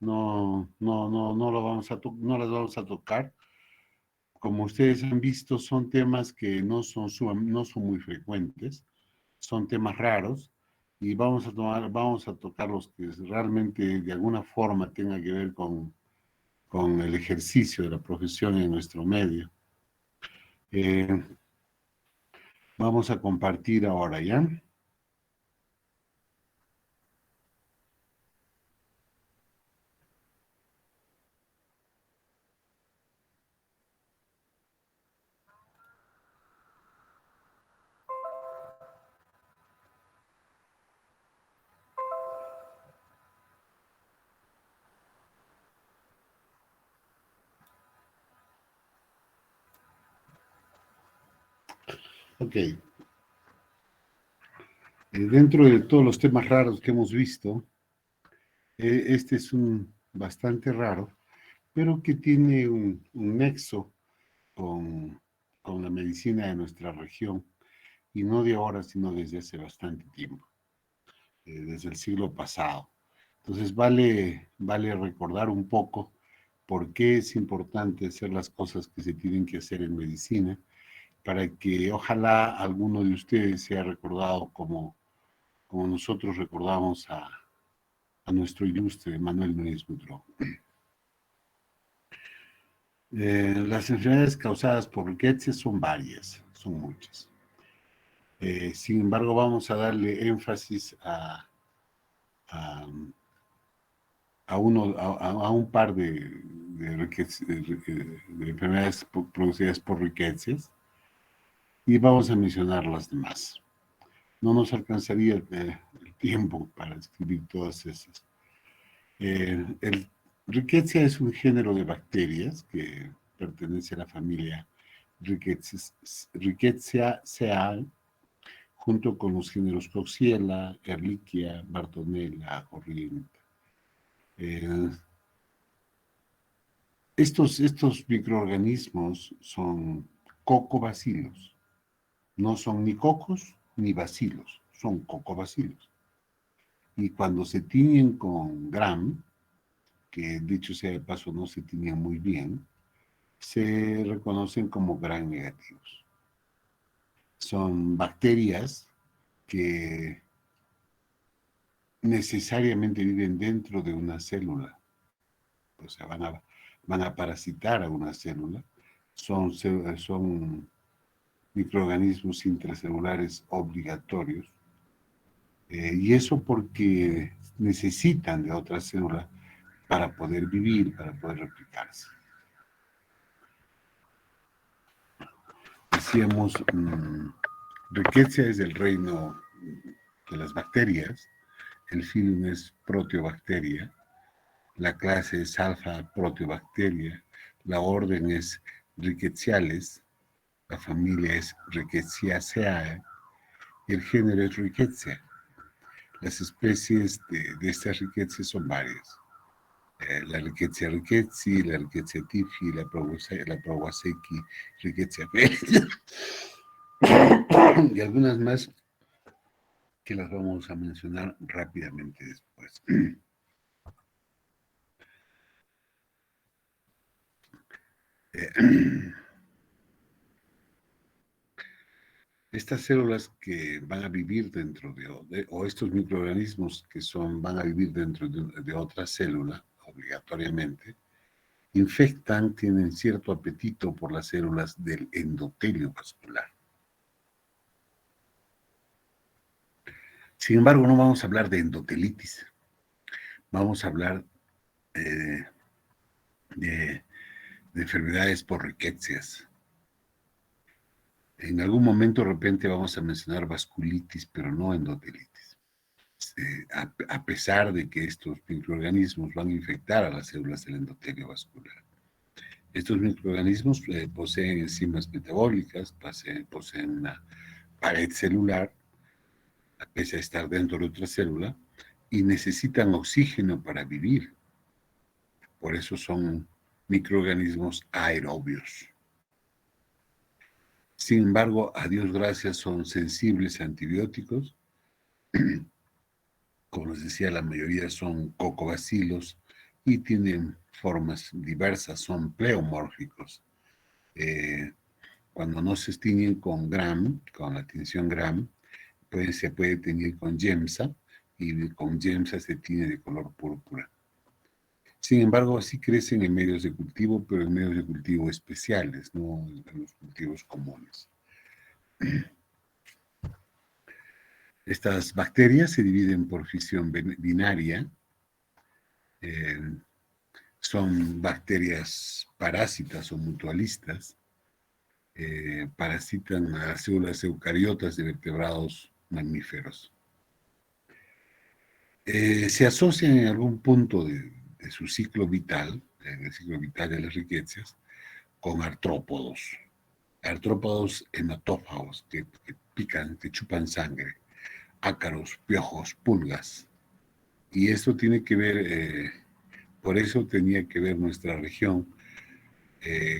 no lo vamos no las vamos a tocar. Como ustedes han visto, son temas que no son muy frecuentes, son temas raros, y vamos a tocar los que realmente de alguna forma tengan que ver con el ejercicio de la profesión en nuestro medio. Eh, Vamos a compartir ahora, ¿ya? Ok. Dentro de todos los temas raros que hemos visto, este es un bastante raro, pero que tiene un nexo con, con la medicina de nuestra región, y no de ahora, sino desde hace bastante tiempo, desde el siglo pasado. Entonces vale recordar un poco por qué es importante hacer las cosas que se tienen que hacer en medicina, para que ojalá alguno de ustedes sea recordado como nosotros recordamos a nuestro ilustre Manuel Núñez Butrón. Las enfermedades causadas por riqueza son varias, son muchas. Sin embargo, vamos a darle énfasis a, a un par de enfermedades producidas por riquezas, y vamos a mencionar las demás. No nos alcanzaría el tiempo para escribir todas esas. El Rickettsia es un género de bacterias que pertenece a la familia Rickettsiaceae, junto con los géneros Coxiella, Ehrlichia, Bartonella, Orrienta. Eh, estos microorganismos son cocobacilos, no son ni cocos ni bacilos, son cocobacilos. Y cuando se tiñen con Gram, que dicho sea de paso no se tiñen muy bien, se reconocen como Gram negativos. Son bacterias que necesariamente viven dentro de una célula, o sea, van a parasitar a una célula, son microorganismos intracelulares obligatorios, y eso porque necesitan de otra célula para poder vivir, para poder replicarse. Decíamos, Rickettsia es del reino de las bacterias, el filum es Proteobacteria, la clase es Alpha Proteobacteria, la orden es Rickettsiales, la familia es Rickettsiaceae, y el género es Rickettsia. Las especies de estas Rickettsia son varias. La Rickettsia rickettsii, la Rickettsia tiffi, la Prowazekii, Rickettsia felis, y algunas más que las vamos a mencionar rápidamente después. Estas células que van a vivir dentro o estos microorganismos que van a vivir dentro de otra célula, obligatoriamente, infectan, tienen cierto apetito por las células del endotelio vascular. Sin embargo, no vamos a hablar de endotelitis, vamos a hablar eh, de enfermedades por riquecias. En algún momento de repente vamos a mencionar vasculitis, pero no endotelitis. A pesar de que estos microorganismos van a infectar a las células del endotelio vascular. Estos microorganismos poseen enzimas metabólicas, poseen una pared celular, pese a estar dentro de otra célula, y necesitan oxígeno para vivir. Por eso son microorganismos aerobios. Sin embargo, a Dios gracias, son sensibles a antibióticos. Como les decía, la mayoría son cocobacilos, y tienen formas diversas, son pleomórficos. Cuando no se tiñen con Gram, con la tinción Gram, pues se puede teñir con Yemsa, y con Yemsa se tiñe de color púrpura. Sin embargo, así crecen en medios de cultivo, pero en medios de cultivo especiales, no en los cultivos comunes. Estas bacterias se dividen por fisión binaria. Son bacterias parásitas o mutualistas. Parasitan a las células eucariotas de vertebrados mamíferos. Se asocian en algún punto de su ciclo vital, del ciclo vital de las riquezas, con artrópodos hematófagos que pican, que chupan sangre, ácaros, piojos, pulgas. Y esto tiene que ver, por eso tenía que ver nuestra región,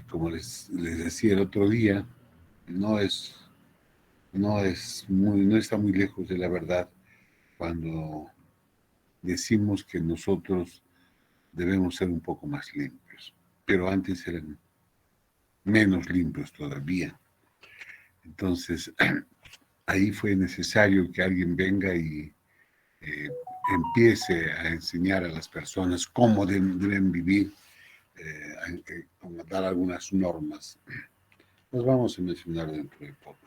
como les decía el otro día, no está muy lejos de la verdad cuando decimos que nosotros debemos ser un poco más limpios, pero antes eran menos limpios todavía. Entonces, ahí fue necesario que alguien venga y empiece a enseñar a las personas cómo deben vivir, a dar algunas normas. Los vamos a mencionar dentro de poco.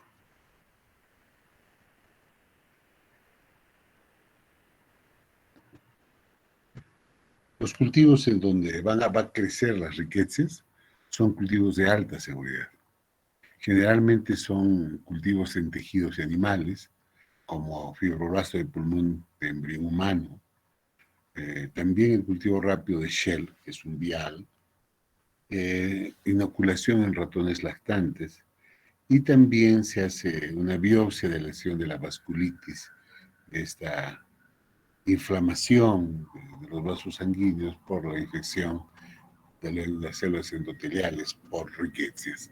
Los cultivos en donde va a crecer las riquezas son cultivos de alta seguridad. Generalmente son cultivos en tejidos y animales, como fibroblasto de pulmón de embrión humano. También el cultivo rápido de Shell, que es un vial. Inoculación en ratones lactantes. Y también se hace una biopsia de lesión de la vasculitis, de esta inflamación de los vasos sanguíneos por la infección de las células endoteliales por riquecias.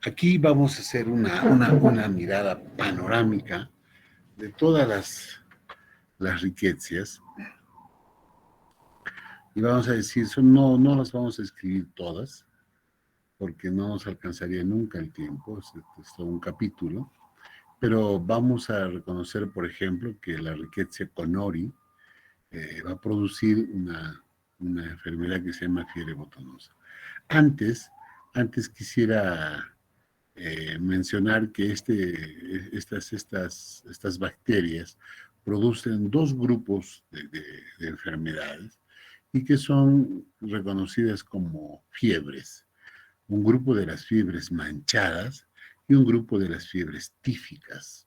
Aquí vamos a hacer una mirada panorámica de todas las riquezas y vamos a decir, no las vamos a escribir todas porque no nos alcanzaría nunca el tiempo, es todo un capítulo, pero vamos a reconocer, por ejemplo, que la riqueza Conori va a producir una enfermedad que se llama fiebre botonosa. Antes quisiera mencionar que estas bacterias producen dos grupos de enfermedades y que son reconocidas como fiebres. Un grupo de las fiebres manchadas y un grupo de las fiebres tíficas.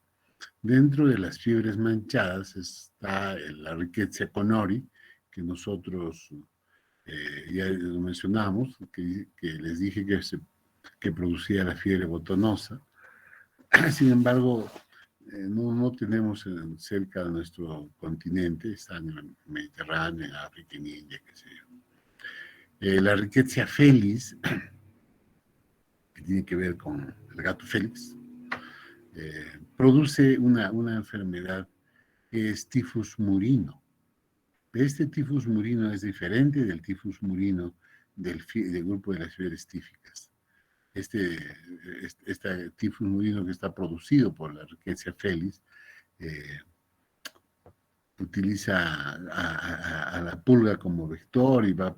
Dentro de las fiebres manchadas está la Rickettsia conori, que nosotros ya lo mencionamos, que les dije que producía la fiebre botonosa. Sin embargo, no tenemos cerca de nuestro continente, está en el Mediterráneo, en África, en India, qué sé yo. La Rickettsia felis, que tiene que ver con el gato Félix, produce una enfermedad que es tifus murino. Este tifus murino es diferente del tifus murino del grupo de las fiebres tíficas. Este tifus murino que está producido por la Rickettsia felis utiliza a la pulga como vector y va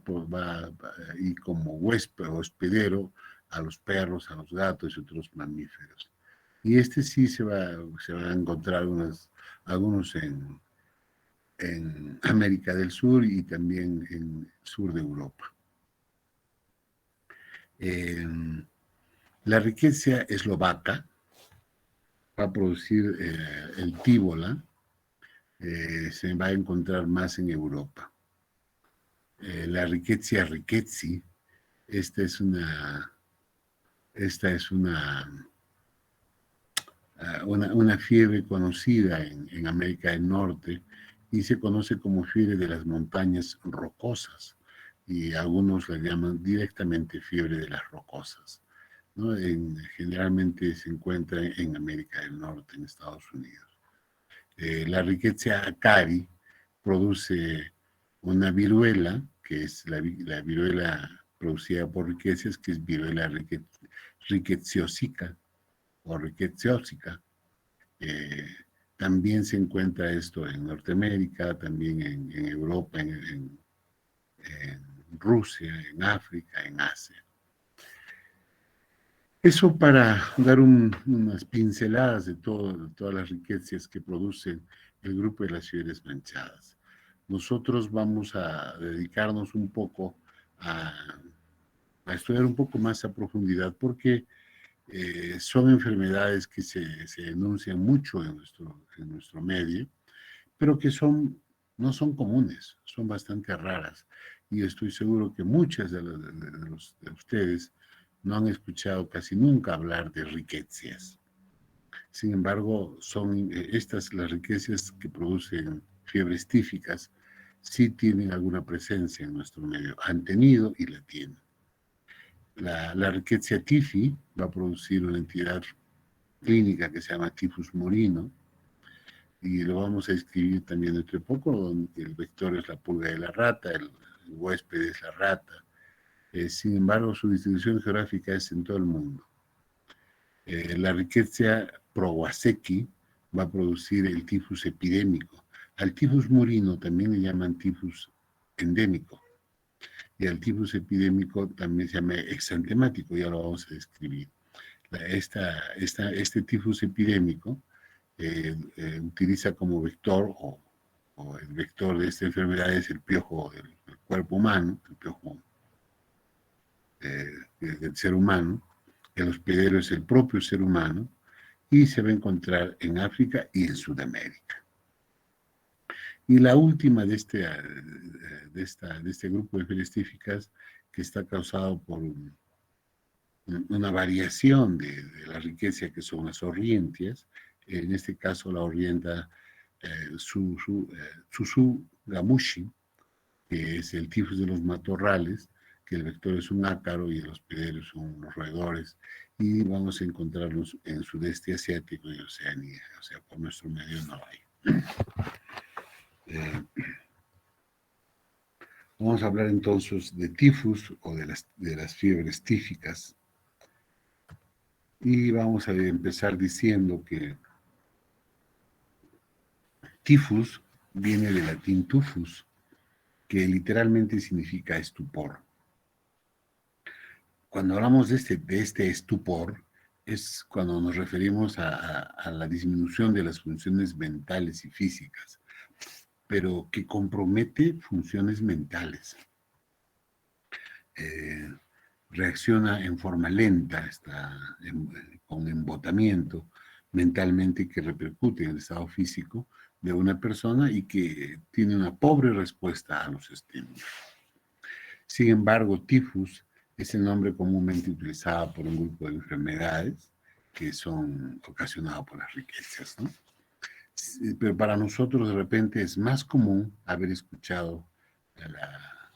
y como huésped o hospedero a los perros, a los gatos y otros mamíferos. Y sí se va a encontrar algunos en América del Sur y también en el sur de Europa. La riqueza eslovaca va a producir el tíbola, se va a encontrar más en Europa. La Rickettsia rickettsii, esta es una fiebre conocida en América del Norte y se conoce como fiebre de las montañas rocosas y algunos la llaman directamente fiebre de las rocosas, ¿no? Generalmente se encuentra en América del Norte, en Estados Unidos. La Rickettsia acari produce una viruela, que es la viruela producida por riquecias, que es viruela rickettsiosica o rickettsiosica. También se encuentra esto en Norteamérica, también en Europa, en Rusia, en África, en Asia. Eso para dar unas pinceladas de todas las riquezas que producen el grupo de las fiebres manchadas. Nosotros vamos a dedicarnos un poco a estudiar un poco más a profundidad porque son enfermedades que se denuncian mucho en nuestro medio, pero que no son comunes, son bastante raras. Y estoy seguro que muchas de ustedes no han escuchado casi nunca hablar de riquecias. Sin embargo, las riquezas que producen fiebres tíficas sí tienen alguna presencia en nuestro medio, han tenido y la tienen. La riquezia tifi va a producir una entidad clínica que se llama tifus murino, y lo vamos a escribir también dentro de poco, donde el vector es la pulga de la rata, el huésped es la rata. Sin embargo, su distribución geográfica es en todo el mundo. La riquezia Prowazeki va a producir el tifus epidémico. Al tifus murino también le llaman tifus endémico. Y al tifus epidémico también se llama exantemático, ya lo vamos a describir. Este tifus epidémico utiliza como vector, o el vector de esta enfermedad es el piojo del cuerpo humano, el piojo del ser humano. El hospedero es el propio ser humano y se va a encontrar en África y en Sudamérica. Y la última de este grupo de fiebres tíficas, que está causado por una variación de la riqueza que son las orrientias. En este caso la orrienta Susu-Gamushi, que es el tifus de los matorrales, que el vector es un ácaro y el hospedero son los roedores, y vamos a encontrarlos en sudeste asiático y Oceanía, o sea, por nuestro medio no hay. Vamos a hablar entonces de tifus o de las fiebres tíficas, y vamos a empezar diciendo que tifus viene del latín tufus, que literalmente significa estupor. Cuando hablamos de este estupor, es cuando nos referimos a la disminución de las funciones mentales y físicas, pero que compromete funciones mentales. Reacciona en forma lenta, con embotamiento mentalmente, que repercute en el estado físico de una persona y que tiene una pobre respuesta a los estímulos. Sin embargo, tifus es el nombre comúnmente utilizado por un grupo de enfermedades que son ocasionadas por las riquezas, ¿no? Pero para nosotros de repente es más común haber escuchado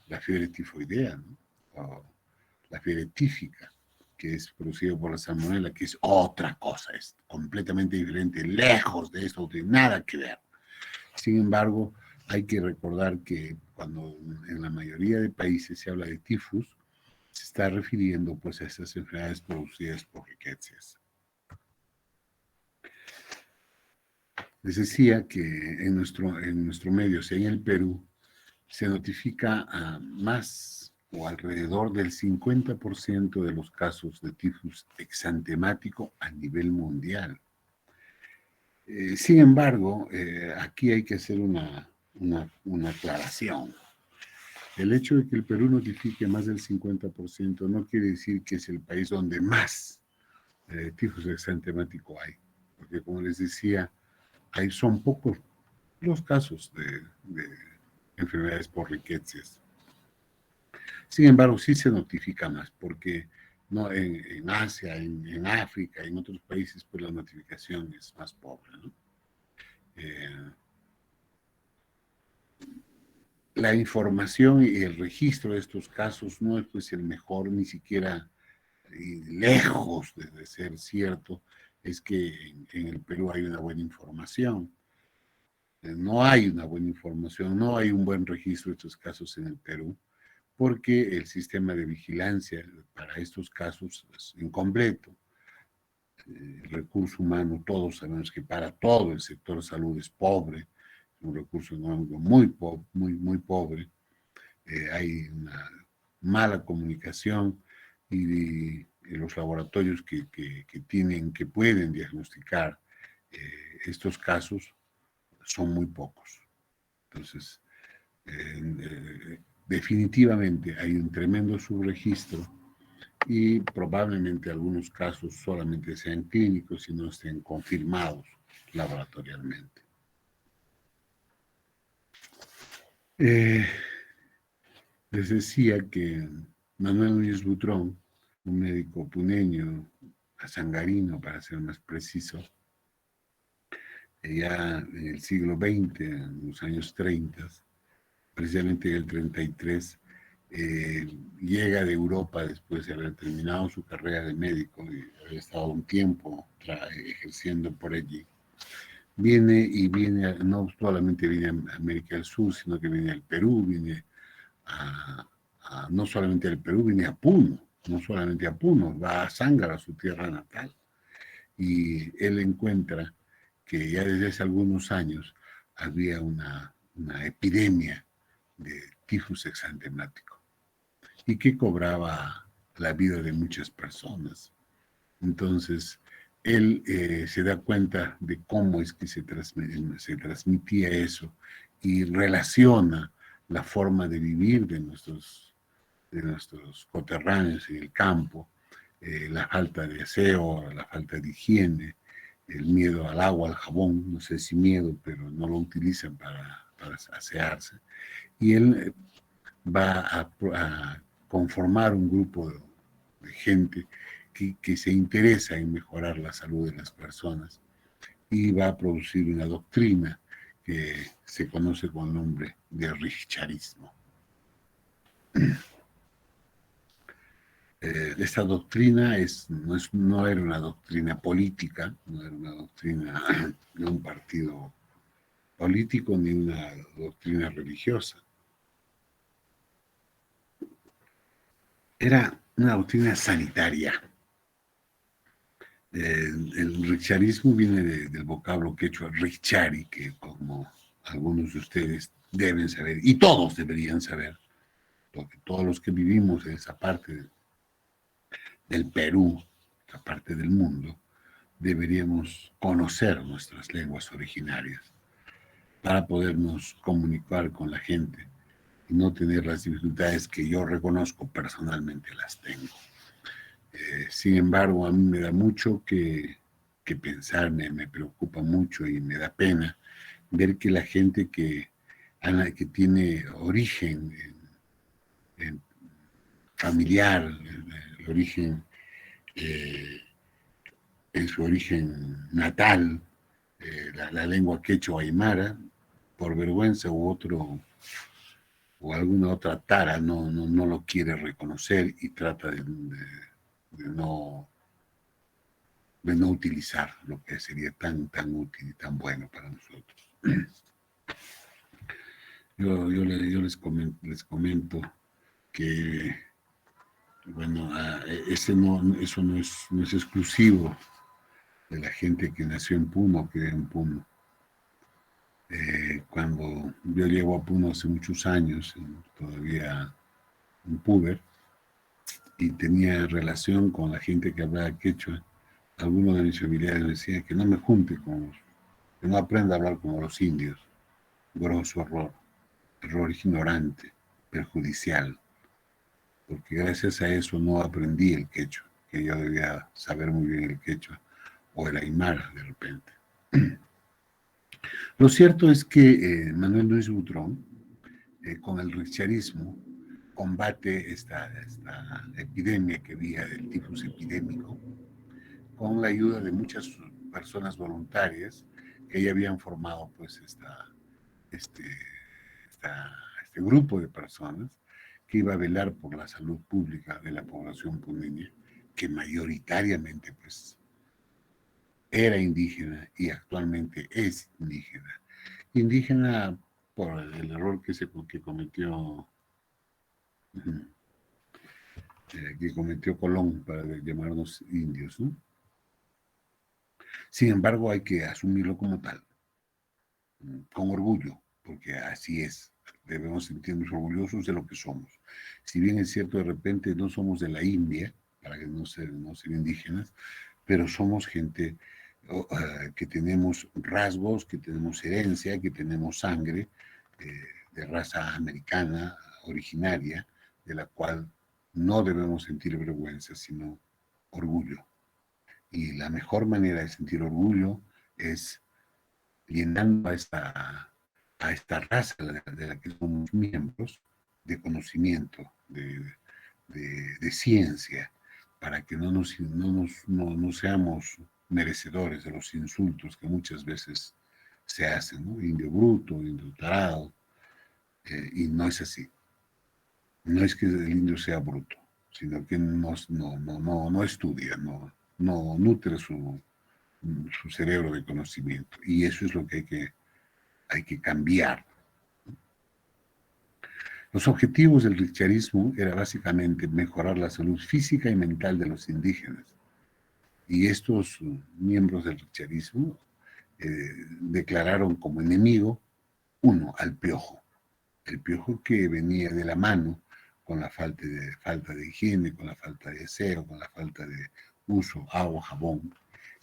la fiebre tifoidea, ¿no? O la fiebre tífica, que es producida por la salmonela, que es otra cosa, es completamente diferente, lejos de esto, no tiene nada que ver. Sin embargo, hay que recordar que cuando en la mayoría de países se habla de tifus, se está refiriendo pues a estas enfermedades producidas por riquezas. Les decía que en nuestro medio, o sea, en el Perú, se notifica a más o alrededor del 50% de los casos de tifus exantemático a nivel mundial. Sin embargo, aquí hay que hacer una aclaración. El hecho de que el Perú notifique más del 50% no quiere decir que es el país donde más tifus exantemático hay, porque como les decía, son pocos los casos de enfermedades por riquezas. Sin embargo, sí se notifica más, porque no, en Asia, en África, en otros países, pues la notificación es más pobre, ¿no? La información y el registro de estos casos no es pues el mejor, ni siquiera lejos de ser cierto, es que en el Perú hay una buena información. no hay una buena información, no hay un buen registro de estos casos en el Perú, porque el sistema de vigilancia para estos casos es incompleto. El recurso humano, todos sabemos que para todo el sector salud es pobre, es un recurso económico muy pobre. Hay una mala comunicación y los laboratorios que pueden diagnosticar estos casos son muy pocos. Entonces, definitivamente hay un tremendo subregistro y probablemente algunos casos solamente sean clínicos y no estén confirmados laboratorialmente. Les decía que Manuel Núñez Butrón, un médico puneño, sangarino para ser más preciso, ya en el siglo XX, en los años 30, precisamente en el 33, llega de Europa después de haber terminado su carrera de médico y haber estado un tiempo ejerciendo por allí. Viene, no solamente viene a América del Sur, sino que viene al Perú, viene no solamente al Perú, viene a Puno, no solamente a Puno, va a Zángara, su tierra natal, y él encuentra que ya desde hace algunos años había una epidemia de tifus exantemático y que cobraba la vida de muchas personas. Entonces, él se da cuenta de cómo es que se transmitía eso y relaciona la forma de vivir de nuestros coterráneos en el campo, la falta de aseo, la falta de higiene, el miedo al agua, al jabón, no sé si miedo, pero no lo utilizan para asearse. Y él va a conformar un grupo de gente que se interesa en mejorar la salud de las personas y va a producir una doctrina que se conoce con el nombre de richarismo. Esta doctrina no era una doctrina política, no era una doctrina de un partido político ni una doctrina religiosa. Era una doctrina sanitaria. El richarismo viene del vocablo quechua richari, que como algunos de ustedes deben saber, y todos deberían saber, porque todos los que vivimos en esa parte del Perú, esa parte del mundo, deberíamos conocer nuestras lenguas originarias para podernos comunicar con la gente y no tener las dificultades que yo reconozco personalmente las tengo. Sin embargo, a mí me da mucho que pensar, me preocupa mucho y me da pena ver que la gente que tiene origen en familiar, el origen, eh, en su origen natal, la lengua quechua aymara, por vergüenza o alguna otra tara, no lo quiere reconocer y trata de no utilizar lo que sería tan útil y tan bueno para nosotros. Yo les comento que, bueno, eso no es exclusivo de la gente que nació en Puno o que vive en Puno. Cuando yo llego a Puno hace muchos años, todavía un puber, y tenía relación con la gente que hablaba quechua, algunos de mis familiares me decían que no me junte que no aprenda a hablar como los indios. Grosso error ignorante, perjudicial, porque gracias a eso no aprendí el quechua, que yo debía saber muy bien el quechua, o el aymara de repente. Lo cierto es que Manuel Luis Butrón, con el richarismo, combate esta epidemia que había del tifus epidémico, con la ayuda de muchas personas voluntarias que ya habían formado pues este, este grupo de personas que iba a velar por la salud pública de la población puneña, que mayoritariamente pues era indígena y actualmente es indígena. Indígena por el error que cometió, que cometió Colón para llamarnos indios, ¿no? Sin embargo, hay que asumirlo como tal, con orgullo, porque así es. Debemos sentirnos orgullosos de lo que somos. Si bien es cierto, de repente no somos de la India, para que no ser indígenas, pero somos gente que tenemos rasgos, que tenemos herencia, que tenemos sangre de raza americana originaria, de la cual no debemos sentir vergüenza, sino orgullo. Y la mejor manera de sentir orgullo es llenando a esta raza de la que somos miembros de conocimiento, de ciencia, para que no seamos merecedores de los insultos que muchas veces se hacen, ¿no? Indio bruto, indio tarado, y no es así. No es que el indio sea bruto, sino que no estudia, no nutre su cerebro de conocimiento. Y eso es lo que hay que cambiar. Los objetivos del richarismo era básicamente mejorar la salud física y mental de los indígenas. Y estos miembros del richarismo declararon como enemigo, uno, al piojo. El piojo que venía de la mano con la falta de higiene, con la falta de aseo, con la falta de uso, agua, jabón,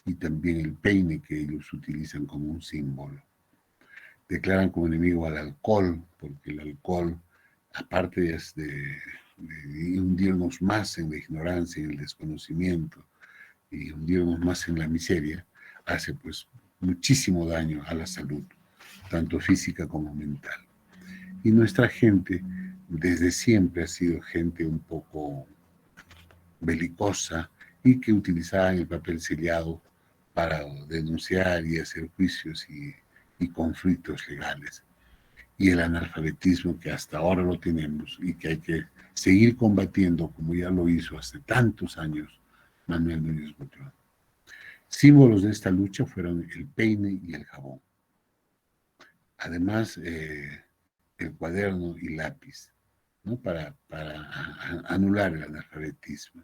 y también el peine que ellos utilizan como un símbolo. Declaran como enemigo al alcohol, porque el alcohol, aparte de hundirnos más en la ignorancia y el desconocimiento, y hundirnos más en la miseria, hace pues muchísimo daño a la salud, tanto física como mental. Y nuestra gente desde siempre ha sido gente un poco belicosa y que utilizaba el papel sellado para denunciar y hacer juicios y conflictos legales. Y el analfabetismo que hasta ahora lo tenemos y que hay que seguir combatiendo como ya lo hizo hace tantos años Manuel Núñez Butrón. Símbolos de esta lucha fueron el peine y el jabón. Además, el cuaderno y lápiz, ¿no? Para anular el analfabetismo.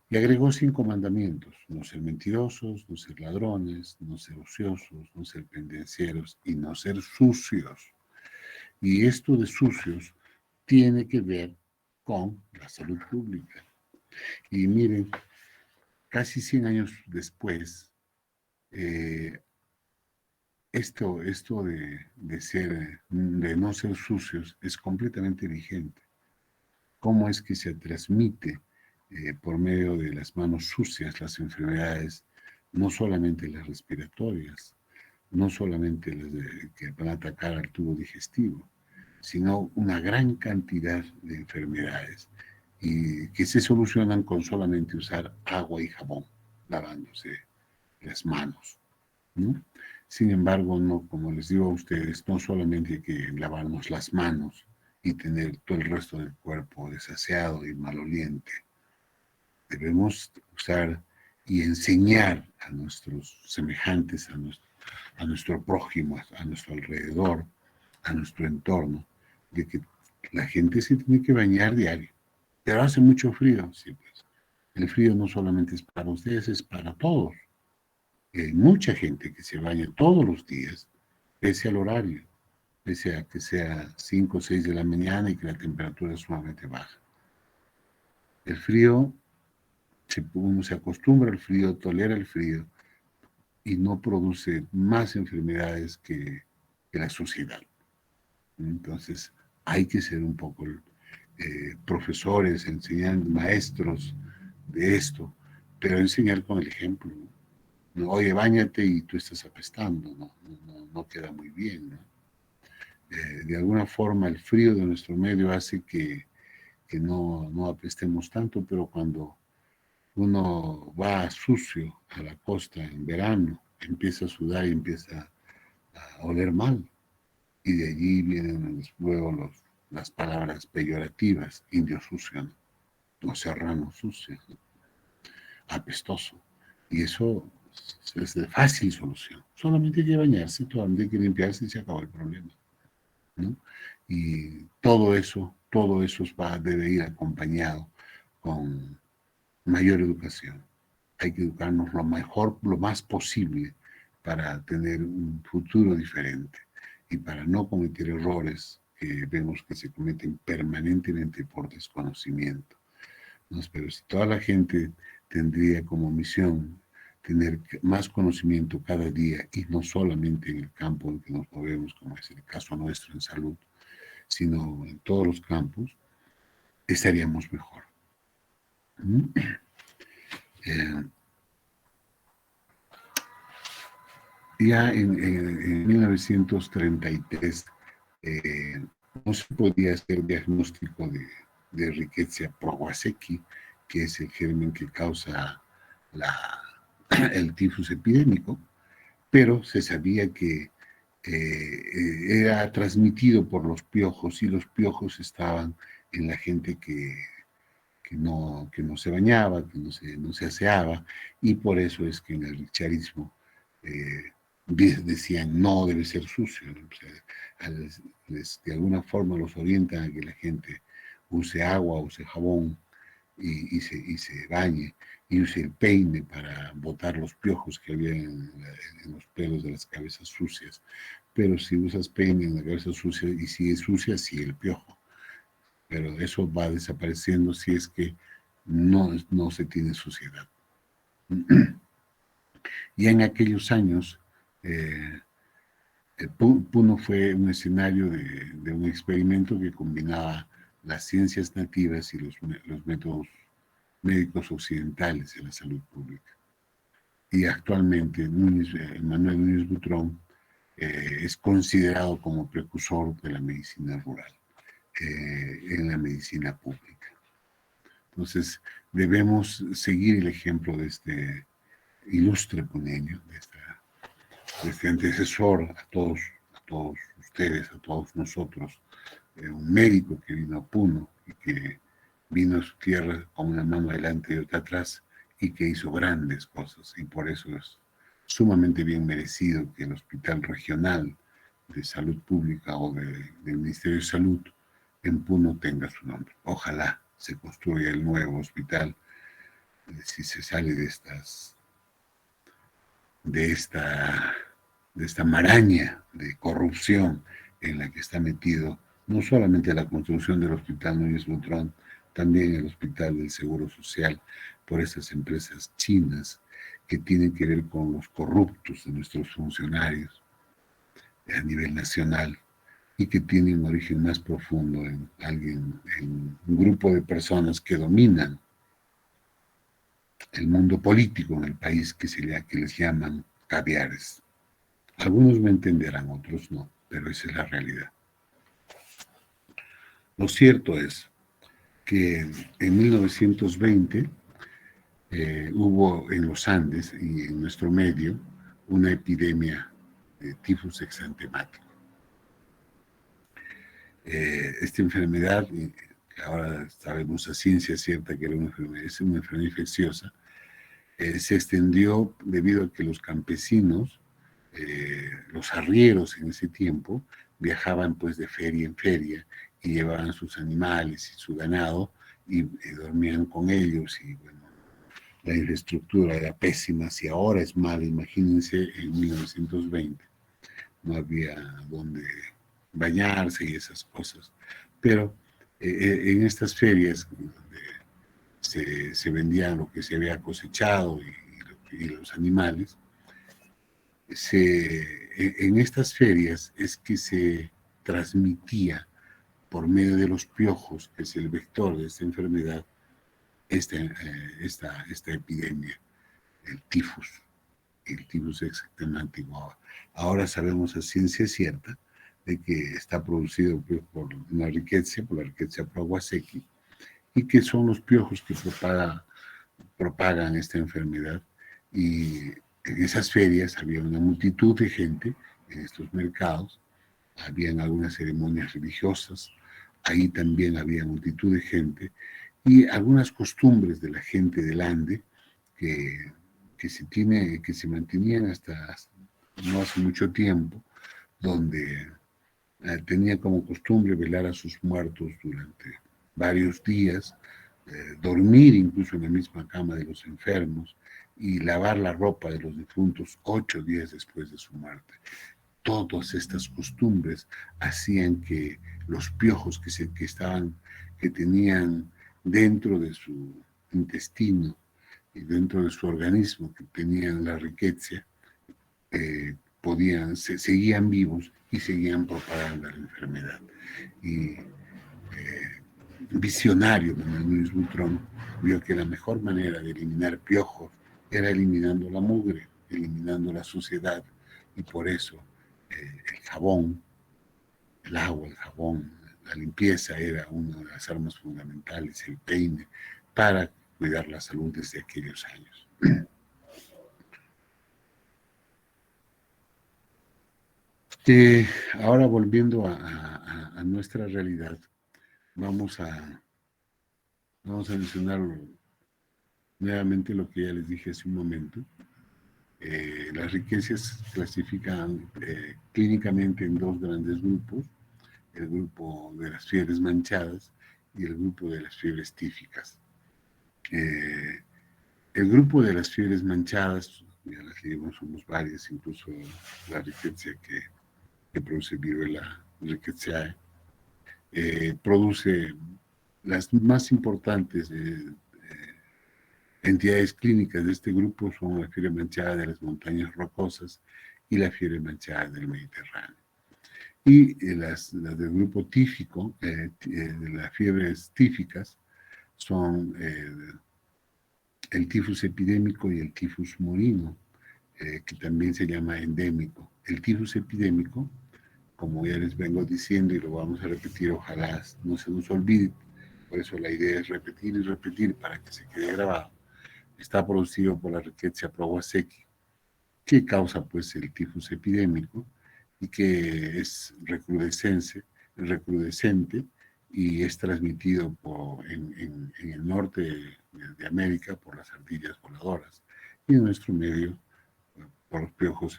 Y agregó 5 mandamientos: no ser mentirosos, no ser ladrones, no ser ociosos, no ser pendencieros y no ser sucios. Y esto de sucios tiene que ver con la salud pública. Y miren, casi 100 años después, eh, esto de no ser sucios es completamente vigente. ¿Cómo es que se transmite por medio de las manos sucias las enfermedades, no solamente las respiratorias, no solamente las que van a atacar al tubo digestivo, sino una gran cantidad de enfermedades y que se solucionan con solamente usar agua y jabón, lavándose las manos, ¿no? Sin embargo, no, como les digo a ustedes, no solamente hay que lavarnos las manos y tener todo el resto del cuerpo desaseado y maloliente. Debemos usar y enseñar a nuestros semejantes, a nuestro prójimo, a nuestro alrededor, a nuestro entorno, de que la gente se tiene que bañar diario. Pero hace mucho frío, sí, pues. El frío no solamente es para ustedes, es para todos. Y hay mucha gente que se baña todos los días, pese al horario, pese a que sea 5 o 6 de la mañana y que la temperatura es sumamente baja. El frío, uno se acostumbra al frío, tolera el frío y no produce más enfermedades que la suciedad. Entonces, hay que ser un poco profesores, enseñando, maestros de esto, pero enseñar con el ejemplo. ¿No? Oye, báñate y tú estás apestando, no queda muy bien. ¿No? De alguna forma, el frío de nuestro medio hace que no apestemos tanto, pero cuando uno va sucio a la costa en verano, empieza a sudar y empieza a oler mal. Y de allí vienen luego las palabras peyorativas: indio sucio, ¿no? O serrano sucio, ¿no? Apestoso. Y eso es de fácil solución. Solamente hay que bañarse, solamente hay que limpiarse y se acabó el problema, ¿no? Y todo eso debe ir acompañado con mayor educación. Hay que educarnos lo mejor, lo más posible para tener un futuro diferente y para no cometer errores que vemos que se cometen permanentemente por desconocimiento, ¿no? Pero si toda la gente tendría como misión tener más conocimiento cada día y no solamente en el campo en que nos movemos, como es el caso nuestro en salud, sino en todos los campos, estaríamos mejor. Eh, ya en 1933 no se podía hacer diagnóstico de Rickettsia prowazekii, que es el germen que causa el tifus epidémico, pero se sabía que era transmitido por los piojos y los piojos estaban en la gente que no se bañaba, que no se aseaba, y por eso es que en el richarismo decían no debe ser sucio, ¿no? O sea, de alguna forma los orientan a que la gente use agua, use jabón y se bañe y use el peine para botar los piojos que había en los pelos de las cabezas sucias. Pero si usas peine en la cabeza sucia y si es sucia, sí el piojo. Pero eso va desapareciendo si es que no se tiene suciedad. Y en aquellos años, Puno fue un escenario de un experimento que combinaba las ciencias nativas y los métodos médicos occidentales en la salud pública. Y actualmente Manuel Núñez Butrón es considerado como precursor de la medicina rural en la medicina pública. Entonces, debemos seguir el ejemplo de este ilustre puneño, de este antecesor a todos ustedes, a todos nosotros, un médico que vino a Puno y que vino a su tierra con una mano adelante y otra atrás y que hizo grandes cosas, y por eso es sumamente bien merecido que el Hospital Regional de Salud Pública o del Ministerio de Salud en Puno tenga su nombre. Ojalá se construya el nuevo hospital si se sale de esta maraña de corrupción en la que está metido no solamente la construcción del Hospital Núñez Butrón, también el Hospital del Seguro Social, por esas empresas chinas que tienen que ver con los corruptos de nuestros funcionarios a nivel nacional y que tienen un origen más profundo en un grupo de personas que dominan el mundo político en el país que les llaman caviares. Algunos me entenderán, otros no, pero esa es la realidad. Lo cierto es que en 1920 hubo en los Andes y en nuestro medio una epidemia de tifus exantemático. Esta enfermedad, que ahora sabemos a ciencia cierta que es una enfermedad infecciosa, se extendió debido a que los campesinos, los arrieros en ese tiempo, viajaban pues de feria en feria y llevaban sus animales y su ganado y dormían con ellos y bueno, la infraestructura era pésima, si ahora es mala, imagínense en 1920, no había donde bañarse y esas cosas, pero en estas ferias donde se vendía lo que se había cosechado y los animales, en estas ferias es que se transmitía por medio de los piojos, que es el vector de esta enfermedad, esta epidemia, el tifus exantemático. Ahora sabemos a ciencia cierta de que está producido por la Rickettsia prowazekii, y que son los piojos que propagan esta enfermedad. Y en esas ferias había una multitud de gente, en estos mercados, habían algunas ceremonias religiosas, ahí también había multitud de gente, y algunas costumbres de la gente del Ande que que se mantenían hasta no hace mucho tiempo, donde tenía como costumbre velar a sus muertos durante varios días, dormir incluso en la misma cama de los enfermos y lavar la ropa de los difuntos 8 días después de su muerte. Todas estas costumbres hacían que los piojos que tenían dentro de su intestino y dentro de su organismo, que tenían la riqueza, seguían vivos y seguían propagando la enfermedad. Y visionario, Manuel Butrón vio que la mejor manera de eliminar piojos era eliminando la mugre, eliminando la suciedad, y por eso el jabón, el agua, el jabón, la limpieza era una de las armas fundamentales, el peine, para cuidar la salud desde aquellos años. Ahora volviendo a nuestra realidad, vamos a mencionar nuevamente lo que ya les dije hace un momento. Las riquezas clasifican clínicamente en dos grandes grupos, el grupo de las fiebres manchadas y el grupo de las fiebres tíficas. El grupo de las fiebres manchadas, ya las leímos, somos varias, incluso la riqueza que produce viruela rickettsiae, produce las más importantes entidades clínicas de este grupo son la fiebre manchada de las montañas rocosas y la fiebre manchada del Mediterráneo. Y las del grupo tífico, de las fiebres tíficas, son el tifus epidémico y el tifus murino, que también se llama endémico. El tifus epidémico, como ya les vengo diciendo y lo vamos a repetir, ojalá no se nos olvide, por eso la idea es repetir y repetir para que se quede grabado. Está producido por la Rickettsia prowazekii, que causa pues el tifus epidémico y que es recrudescente y es transmitido en el norte de América por las ardillas voladoras y en nuestro medio por los piojos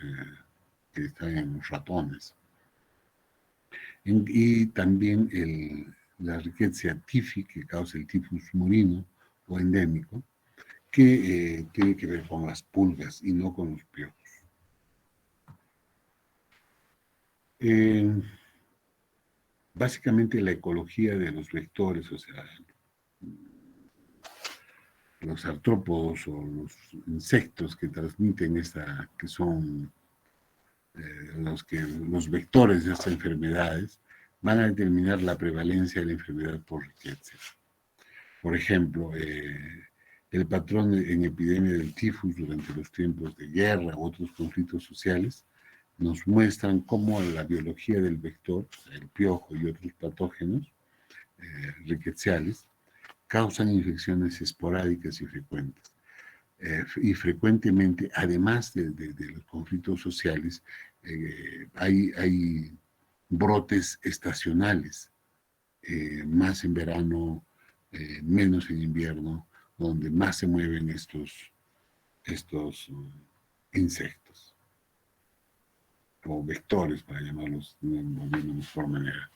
que están en los ratones. Y también la Rickettsia typhi, que causa el tifus murino o endémico, que tiene que ver con las pulgas y no con los piojos. Básicamente la ecología de los vectores, o sea, los artrópodos o los insectos que transmiten que son los vectores de estas enfermedades, van a determinar la prevalencia de la enfermedad por riqueza. Por ejemplo, el patrón en epidemia del tifus durante los tiempos de guerra u otros conflictos sociales nos muestran cómo la biología del vector, el piojo y otros patógenos rickettsiales, causan infecciones esporádicas y frecuentes. Y frecuentemente, además de los conflictos sociales, hay brotes estacionales, más en verano, menos en invierno, donde más se mueven estos insectos, o vectores, para llamarlos de una mejor manera.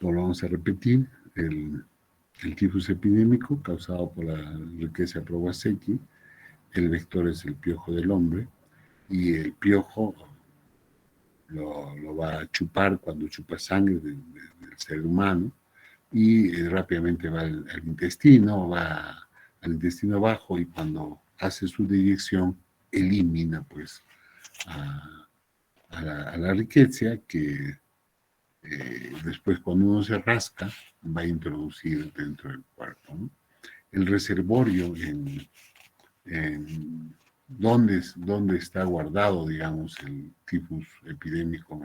Lo vamos a repetir. El tifus epidémico causado por la Rickettsia prowazekii, el vector es el piojo del hombre y el piojo lo va a chupar cuando chupa sangre del ser humano y rápidamente va al intestino, va al intestino bajo y cuando hace su digestión elimina pues a la Rickettsia, que después cuando uno se rasca va a introducir dentro del cuerpo, ¿no? El reservorio donde está guardado, digamos, el tifus epidémico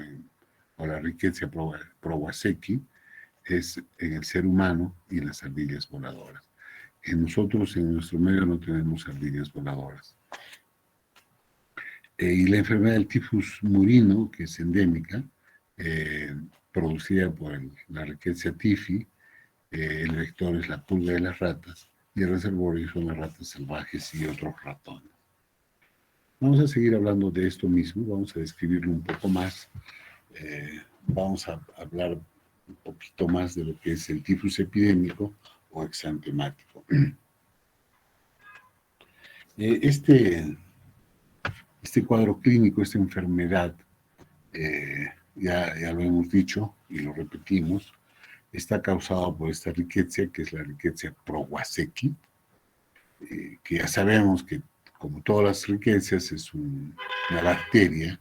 o la Rickettsia prowazekii es en el ser humano y en las ardillas voladoras. Nosotros en nuestro medio no tenemos ardillas voladoras. Y la enfermedad del tifus murino, que es endémica, producida por la Rickettsia typhi, el vector es la pulga de las ratas, y el reservorio son las ratas salvajes y otros ratones. Vamos a seguir hablando de esto mismo, vamos a describirlo un poco más. Vamos a hablar un poquito más de lo que es el tifus epidémico o exantemático. Este cuadro clínico, esta enfermedad, ya lo hemos dicho y lo repetimos, está causado por esta riqueza, que es la riqueza Prowazekii, que ya sabemos que, como todas las riquezas, es una bacteria,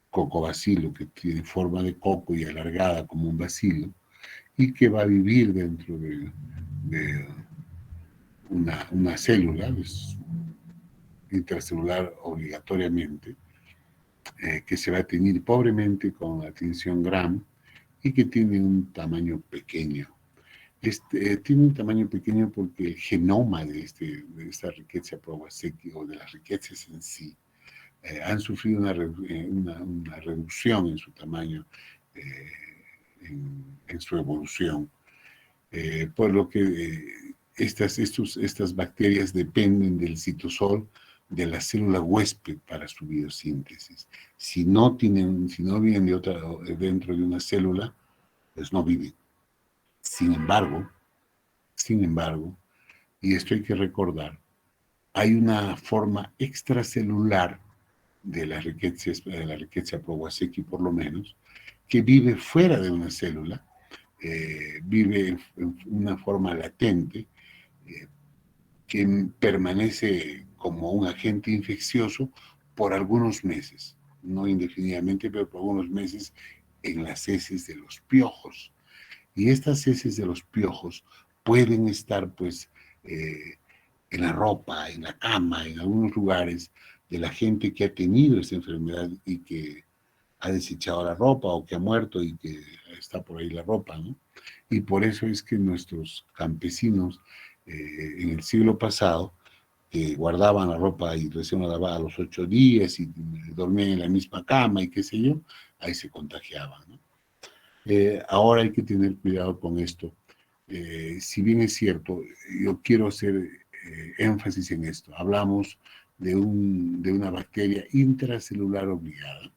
cocobacilo, que tiene forma de coco y alargada como un bacilo, y que va a vivir dentro de una célula, es intracelular obligatoriamente, que se va a teñir pobremente con la tinción Gram y que tiene un tamaño pequeño. Tiene un tamaño pequeño porque el genoma de esta riqueza Prowazekii o de las riquezas en sí han sufrido una reducción en su tamaño, en su evolución, por lo que estas bacterias dependen del citosol de la célula huésped para su biosíntesis. Si no viven dentro de una célula, pues no viven. Sin embargo, y esto hay que recordar, hay una forma extracelular de la riqueza Prowazekii por lo menos, que vive fuera de una célula, vive en una forma latente, que permanece como un agente infeccioso por algunos meses, no indefinidamente, pero por algunos meses en las heces de los piojos. Y estas heces de los piojos pueden estar, pues, en la ropa, en la cama, en algunos lugares de la gente que ha tenido esta enfermedad y que ha desechado la ropa o que ha muerto y que está por ahí la ropa, ¿no? Y por eso es que nuestros campesinos en el siglo pasado, que guardaban la ropa y recién la lavaban a los 8 días y dormían en la misma cama y qué sé yo, ahí se contagiaban, ¿no? Ahora hay que tener cuidado con esto. Si bien es cierto, yo quiero hacer énfasis en esto. Hablamos de una bacteria intracelular obligada.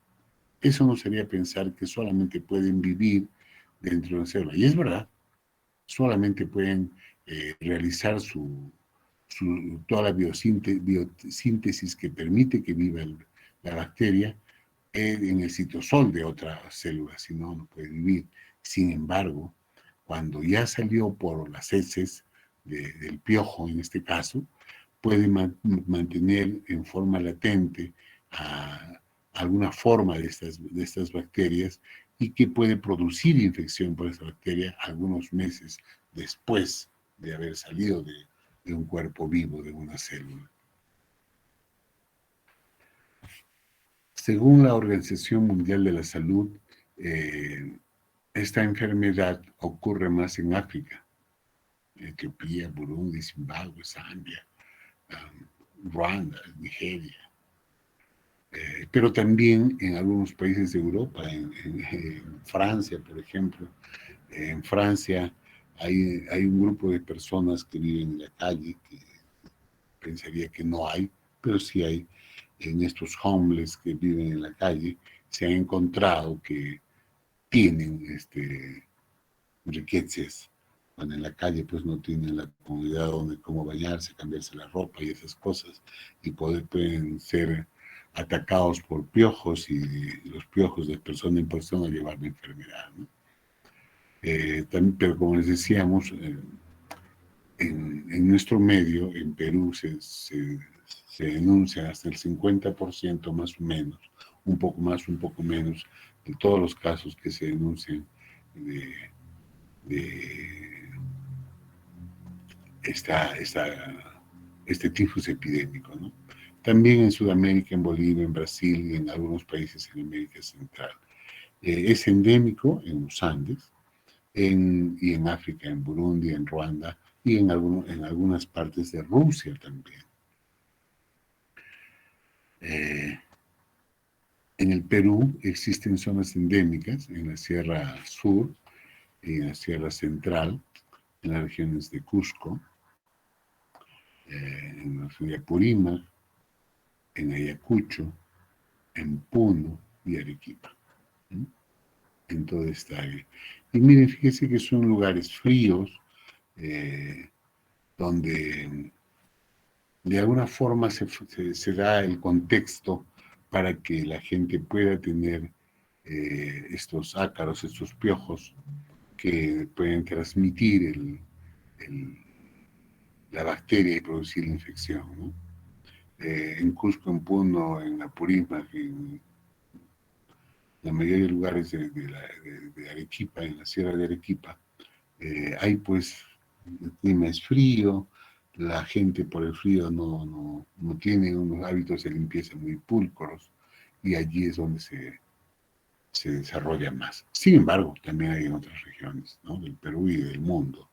Eso nos haría pensar que solamente pueden vivir dentro de una célula. Y es verdad, solamente pueden realizar toda la biosíntesis que permite que viva la bacteria en el citosol de otra célula, si no, no puede vivir. Sin embargo, cuando ya salió por las heces del piojo, en este caso, puede mantener en forma latente alguna forma de estas bacterias y que puede producir infección por esta bacteria algunos meses después de haber salido de un cuerpo vivo, de una célula. Según la Organización Mundial de la Salud, esta enfermedad ocurre más en África, Etiopía, Burundi, Zimbabue, Zambia, Ruanda, Nigeria, pero también en algunos países de Europa, en Francia, por ejemplo. En Francia hay un grupo de personas que viven en la calle, que pensaría que no hay, pero sí hay. En estos homeless que viven en la calle, se ha encontrado que tienen riquezas, cuando en la calle pues no tienen la comodidad donde cómo bañarse, cambiarse la ropa y esas cosas, y pueden ser atacados por piojos y los piojos de persona en persona llevar la enfermedad, ¿no? También, pero como les decíamos, en nuestro medio, en Perú, se denuncia hasta el 50% más o menos, un poco más, un poco menos, de todos los casos que se denuncian de, de este tifus epidémico, ¿no? También en Sudamérica, en Bolivia, en Brasil y en algunos países en América Central. Es endémico en los Andes y en África, en Burundi, en Ruanda y en algunas partes de Rusia también. En el Perú existen zonas endémicas en la Sierra Sur y en la Sierra Central, en las regiones de Cusco, en los de Apurímac, en Ayacucho, en Puno y Arequipa, ¿sí? En toda esta área. Y miren, fíjense que son lugares fríos, donde de alguna forma se da el contexto para que la gente pueda tener estos ácaros, estos piojos que pueden transmitir el, la bacteria y producir la infección, ¿no? En Cusco, en Puno, en Apurímac, en la mayoría de lugares de Arequipa, en la sierra de Arequipa, hay pues, el clima es frío, la gente por el frío no tiene unos hábitos de limpieza muy pulcros y allí es donde se desarrolla más. Sin embargo, también hay en otras regiones, ¿no? Del Perú y del mundo.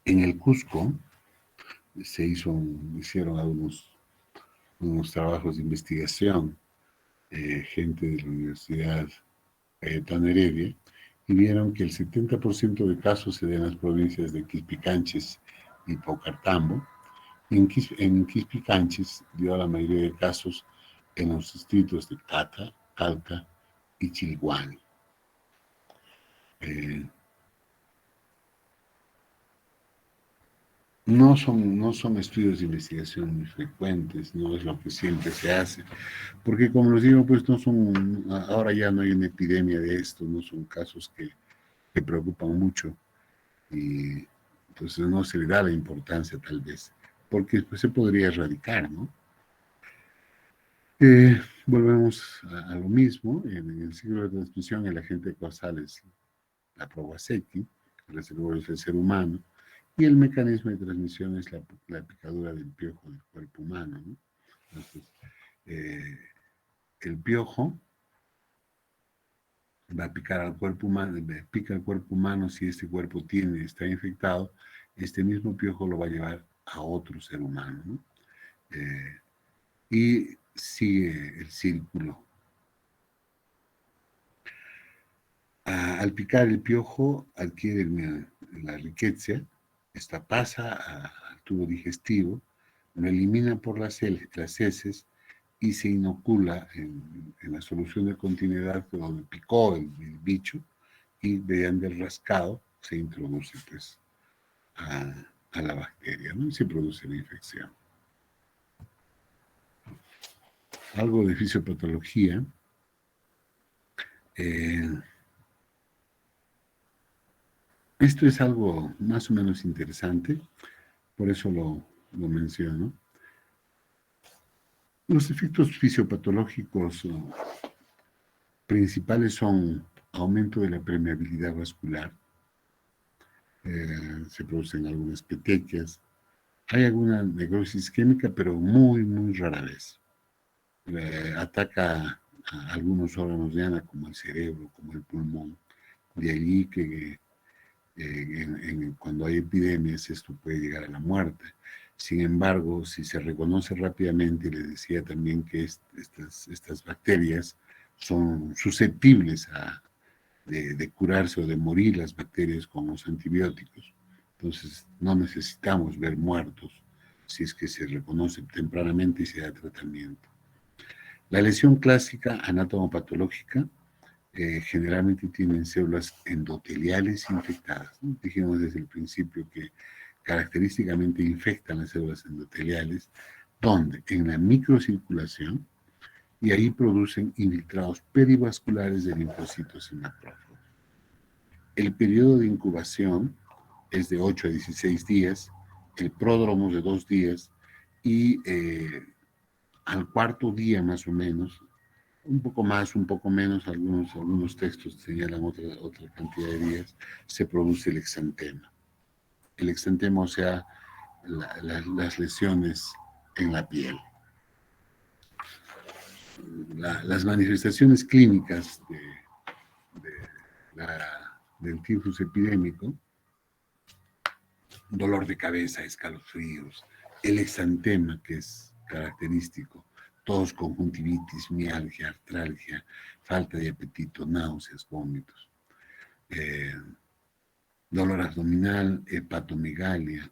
En el Cusco hicieron unos trabajos de investigación, gente de la Universidad Cayetano Heredia, y vieron que el 70% de casos se da en las provincias de Quispicanches y Paucartambo. En Quispicanches dio la mayoría de casos en los distritos de Cata, Calca y Chilhuani. Eh, no son estudios de investigación muy frecuentes, no es lo que siempre se hace, porque como les digo, pues ahora ya no hay una epidemia de esto, no son casos que preocupan mucho y pues no se le da la importancia tal vez, porque pues, se podría erradicar, ¿no? Volvemos a lo mismo, en el ciclo de transmisión el agente causal es la Kawasaki, el reservorio es el ser humano, y el mecanismo de transmisión es la picadura del piojo del cuerpo humano, ¿no? Entonces, eh, el piojo va a picar al cuerpo humano, pica al cuerpo humano si este cuerpo está infectado, este mismo piojo lo va a llevar a otro ser humano, ¿no? Y sigue el círculo. Al picar el piojo adquiere la riqueza, esta pasa al tubo digestivo, lo elimina por las heces y se inocula en la solución de continuidad donde picó el bicho y mediante el rascado se introduce pues a la bacteria, ¿no? Y se produce la infección. Algo de fisiopatología. Eh, Esto es algo más o menos interesante, por eso lo menciono. Los efectos fisiopatológicos principales son aumento de la permeabilidad vascular, se producen algunas petequias, hay alguna necrosis química, pero muy, muy rara vez. Ataca a algunos órganos de Ana, como el cerebro, como el pulmón. De allí que cuando hay epidemias esto puede llegar a la muerte. Sin embargo, si se reconoce rápidamente, les decía también que estas bacterias son susceptibles de curarse o de morir las bacterias con los antibióticos. Entonces, no necesitamos ver muertos si es que se reconoce tempranamente y se da tratamiento. La lesión clásica anatomopatológica generalmente tienen células endoteliales infectadas, ¿no? Dijimos desde el principio que característicamente infectan las células endoteliales, donde en la microcirculación, y ahí producen infiltrados perivasculares de linfocitos y macrófagos. El periodo de incubación es de 8 a 16 días, el pródromo de 2 días, y al cuarto día más o menos, un poco más, un poco menos, algunos textos señalan otra cantidad de días, se produce el exantema. El exantema, o sea, las lesiones en la piel. Las manifestaciones clínicas del tifus epidémico, dolor de cabeza, escalofríos, el exantema, que es característico, tos, conjuntivitis, mialgia, artralgia, falta de apetito, náuseas, vómitos. dolor abdominal, hepatomegalia,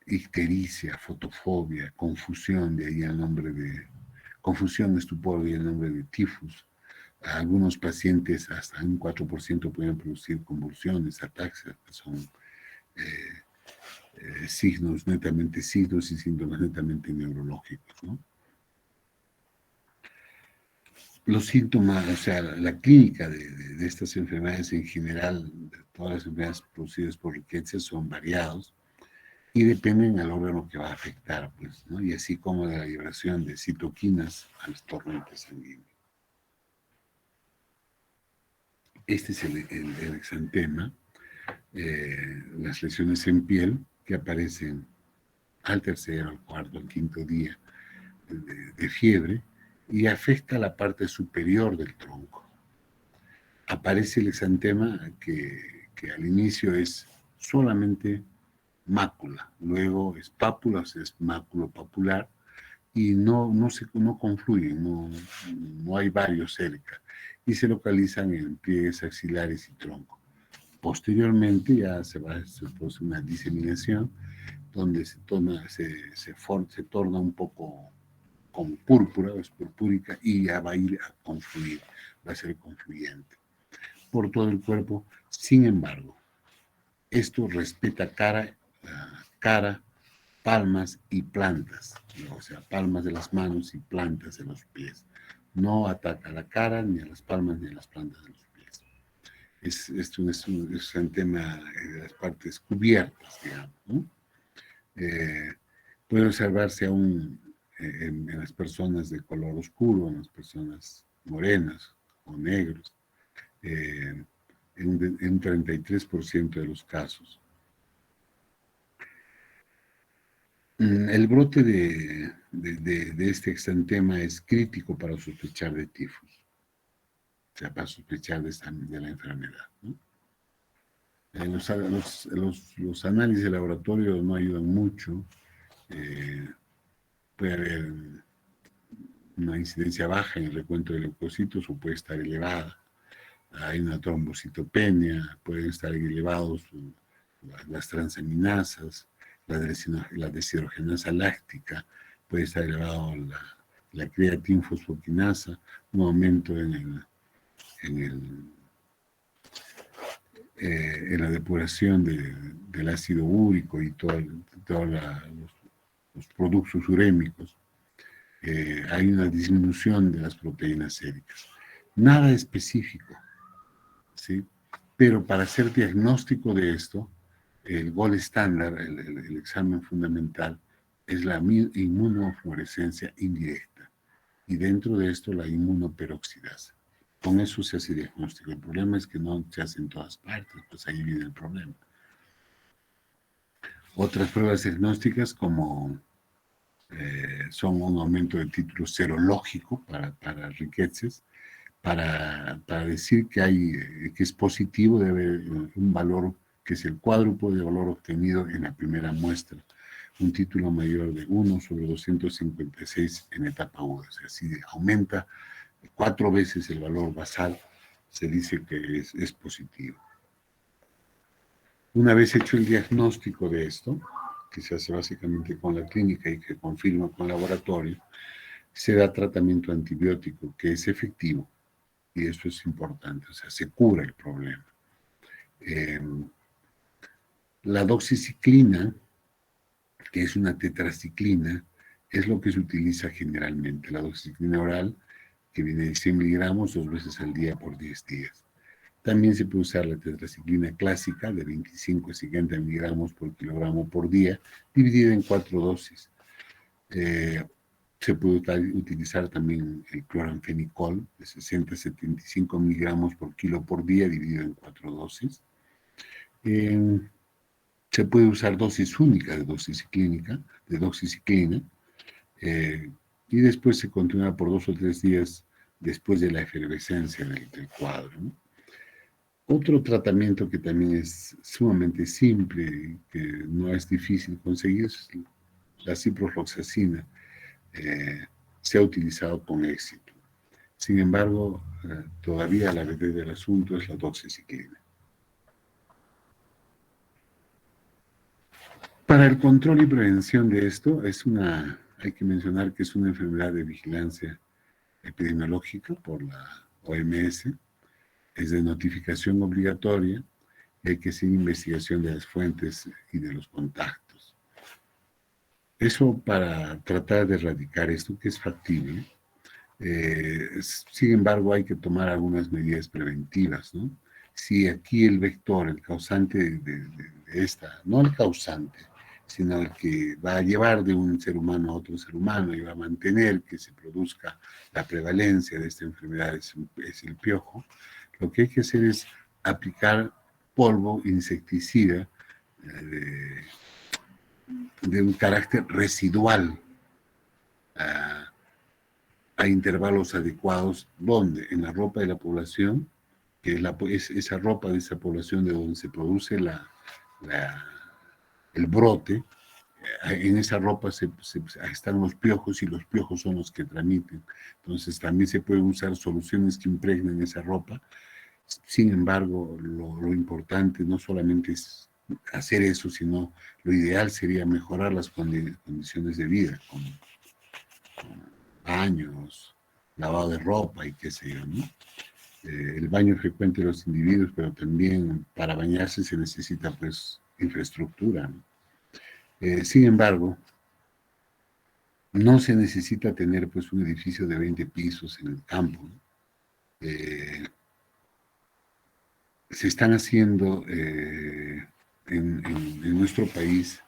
ictericia, fotofobia, confusión, de ahí el nombre de, confusión, estupor, y el nombre de tifus. Algunos pacientes, hasta un 4% pueden producir convulsiones, ataxias, que son signos y síntomas netamente neurológicos, ¿no? Los síntomas, o sea, la clínica de estas enfermedades en general, de todas las enfermedades producidas por riquezas, son variados y dependen del órgano que va a afectar, pues, ¿no? Y así como de la liberación de citoquinas al torrente sanguíneo. Este es el exantema, las lesiones en piel que aparecen al tercer, al cuarto, al quinto día de fiebre y afecta la parte superior del tronco. Aparece el exantema que al inicio es solamente mácula, luego es pápula, o sea, es máculo papular, y no confluyen, no hay varios cerca, y se localizan en pliegues axilares y tronco. Posteriormente ya se produce una diseminación donde se torna un poco con púrpura, es purpúrica, y ya va a ir a confluir, va a ser confluyente por todo el cuerpo. Sin embargo, esto respeta cara, palmas y plantas, o sea, palmas de las manos y plantas de los pies. No ataca a la cara, ni a las palmas, ni a las plantas de los pies. Es un tema de las partes cubiertas, digamos, ¿no? Puede observarse aún en las personas de color oscuro, en las personas morenas o negros, eh, en un 33% de los casos. El brote de este exantema es crítico para sospechar de tifus, o sea, para sospechar de la enfermedad, ¿no? Los análisis de laboratorio no ayudan mucho. Puede haber una incidencia baja en el recuento de leucocitos o puede estar elevada. Hay una trombocitopenia, pueden estar elevados las transaminasas, la deshidrogenasa láctica, puede estar elevado la creatinfosfoquinasa, un aumento en la depuración del ácido úrico y todos los productos urémicos. Hay una disminución de las proteínas séricas. Nada específico, ¿sí? Pero para hacer diagnóstico de esto, el gol estándar, el examen fundamental, es la inmunofluorescencia indirecta. Y dentro de esto, la inmunoperoxidasa. Con eso se hace diagnóstico. El problema es que no se hace en todas partes, pues ahí viene el problema. Otras pruebas diagnósticas como son un aumento de título serológico para riquezas, para decir que es positivo, debe haber un valor que es el cuádruple de valor obtenido en la primera muestra, un título mayor de 1/256 en etapa aguda, o sea, si aumenta 4 veces el valor basal, se dice que es positivo. Una vez hecho el diagnóstico de esto, que se hace básicamente con la clínica y que confirma con laboratorio, se da tratamiento antibiótico que es efectivo, y eso es importante, o sea, se cura el problema. La doxiciclina, que es una tetraciclina, es lo que se utiliza generalmente. La doxiciclina oral, que viene de 100 miligramos 2 veces al día por 10 días. También se puede usar la tetraciclina clásica de 25 a 50 miligramos por kilogramo por día, dividida en 4 dosis. Se puede utilizar también el cloranfenicol de 60 a 75 miligramos por kilo por día, dividido en 4 dosis. Se puede usar dosis única de doxiciclina, y después se continúa por 2 o 3 días después de la efervescencia del cuadro, ¿no? Otro tratamiento que también es sumamente simple y que no es difícil conseguir es la ciprofloxacina. Se ha utilizado con éxito. Sin embargo, todavía la verdad del asunto es la doxiciclina. Para el control y prevención de esto, hay que mencionar que es una enfermedad de vigilancia epidemiológica por la OMS, es de notificación obligatoria y hay que hacer investigación de las fuentes y de los contactos. Eso para tratar de erradicar esto, que es factible. Sin embargo, hay que tomar algunas medidas preventivas, ¿no? Si aquí el vector, el causante de esta, no el causante, sino el que va a llevar de un ser humano a otro ser humano y va a mantener que se produzca la prevalencia de esta enfermedad es el piojo, lo que hay que hacer es aplicar polvo insecticida de un carácter residual a intervalos adecuados, ¿dónde? En la ropa de la población, que es esa ropa de esa población de donde se produce el brote, en esa ropa están los piojos y los piojos son los que transmiten. Entonces también se pueden usar soluciones que impregnen esa ropa. Sin embargo, lo importante no solamente es hacer eso, sino lo ideal sería mejorar las condiciones de vida, con baños, lavado de ropa y qué sé yo, ¿no? El baño frecuente de los individuos, pero también para bañarse se necesita pues infraestructura, ¿no? Sin embargo, no se necesita tener pues un edificio de 20 pisos en el campo, ¿no? Se están haciendo en nuestro país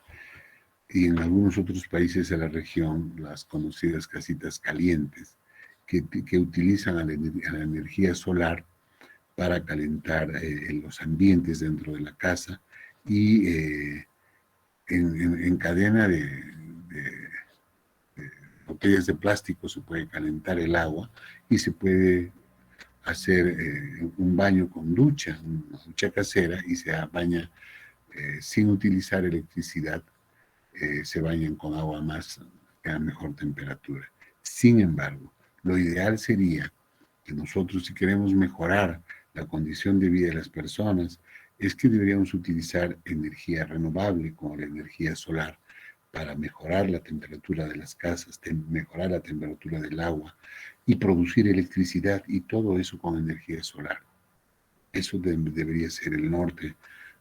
y en algunos otros países de la región las conocidas casitas calientes que utilizan a la energía solar para calentar los ambientes dentro de la casa y en cadena de botellas de plástico se puede calentar el agua y se puede hacer un baño con ducha, una ducha casera y se baña sin utilizar electricidad, se bañan con agua más a mejor temperatura. Sin embargo, lo ideal sería que nosotros, si queremos mejorar la condición de vida de las personas, es que deberíamos utilizar energía renovable como la energía solar para mejorar la temperatura de las casas, mejorar la temperatura del agua y producir electricidad y todo eso con energía solar. Eso debería ser el norte